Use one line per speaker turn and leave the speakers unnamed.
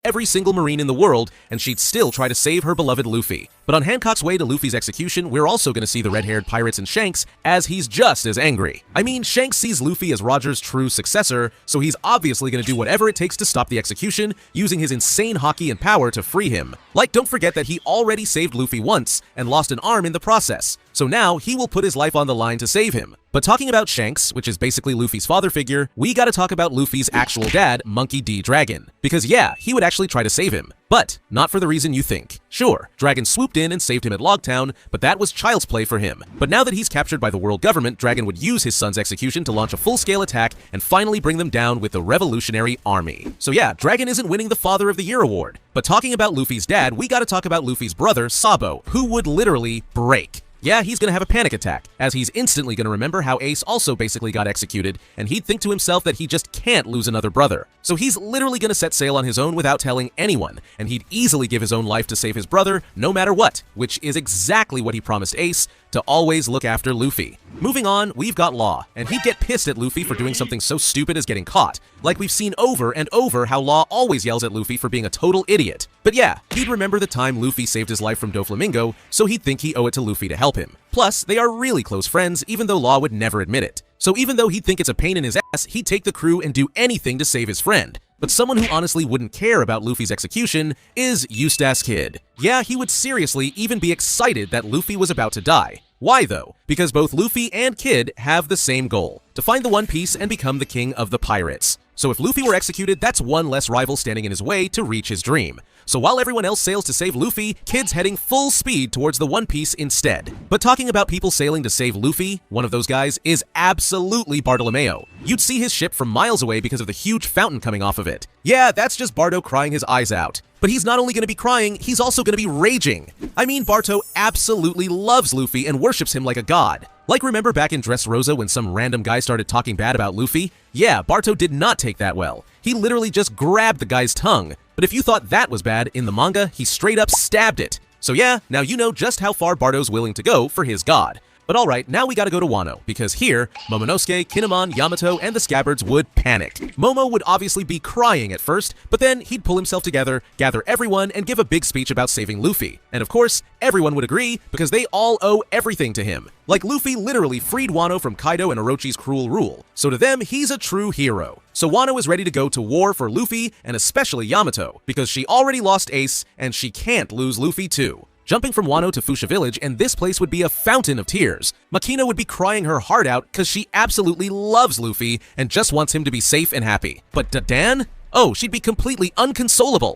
every single Marine in the world, and she'd still try to save her beloved Luffy. But on Hancock's way to Luffy's execution, we're also going to see the red-haired pirates and Shanks, as he's just as angry. I mean, Shanks sees Luffy as Roger's true successor, so he's obviously going to do whatever it takes to stop the execution, using his insane haki and power to free him. Like, don't forget that he already saved Luffy once, and lost an arm in the process. So now, he will put his life on the line to save him. But talking about Shanks, which is basically Luffy's father figure, we gotta talk about Luffy's actual dad, Monkey D. Dragon. Because yeah, he would actually try to save him. But not for the reason you think. Sure, Dragon swooped in and saved him at Logtown, but that was child's play for him. But now that he's captured by the world government, Dragon would use his son's execution to launch a full-scale attack and finally bring them down with the Revolutionary Army. So yeah, Dragon isn't winning the Father of the Year award. But talking about Luffy's dad, we gotta talk about Luffy's brother, Sabo, who would literally break. Yeah, he's gonna have a panic attack, as he's instantly gonna remember how Ace also basically got executed, and he'd think to himself that he just can't lose another brother. So he's literally gonna set sail on his own without telling anyone, and he'd easily give his own life to save his brother, no matter what, which is exactly what he promised Ace, to always look after Luffy. Moving on, we've got Law, and he'd get pissed at Luffy for doing something so stupid as getting caught. Like we've seen over and over how Law always yells at Luffy for being a total idiot. But yeah, he'd remember the time Luffy saved his life from Doflamingo, so he'd think he owe it to Luffy to help him. Plus, they are really close friends, even though Law would never admit it. So even though he'd think it's a pain in his ass, he'd take the crew and do anything to save his friend. But someone who honestly wouldn't care about Luffy's execution is Eustace Kid. Yeah, he would seriously even be excited that Luffy was about to die. Why though? Because both Luffy and Kid have the same goal, to find the One Piece and become the king of the pirates. So if Luffy were executed, that's one less rival standing in his way to reach his dream. So while everyone else sails to save Luffy, Kid's heading full speed towards the One Piece instead. But talking about people sailing to save Luffy, one of those guys is absolutely Bartolomeo. You'd see his ship from miles away because of the huge fountain coming off of it. Yeah, that's just Bardo crying his eyes out. But he's not only going to be crying, he's also going to be raging. I mean, Barto absolutely loves Luffy and worships him like a god. Like remember back in Dressrosa when some random guy started talking bad about Luffy? Yeah, Barto did not take that well. He literally just grabbed the guy's tongue. But if you thought that was bad, in the manga, he straight up stabbed it. So yeah, now you know just how far Barto's willing to go for his god. But alright, now we gotta go to Wano, because here, Momonosuke, Kinemon, Yamato, and the Scabbards would panic. Momo would obviously be crying at first, but then he'd pull himself together, gather everyone, and give a big speech about saving Luffy. And of course, everyone would agree, because they all owe everything to him. Like Luffy literally freed Wano from Kaido and Orochi's cruel rule. So to them, he's a true hero. So Wano is ready to go to war for Luffy, and especially Yamato, because she already lost Ace, and she can't lose Luffy too. Jumping from Wano to Fuchsia Village, and this place would be a fountain of tears. Makino would be crying her heart out because she absolutely loves Luffy and just wants him to be safe and happy. But Dan? Oh, she'd be completely unconsolable.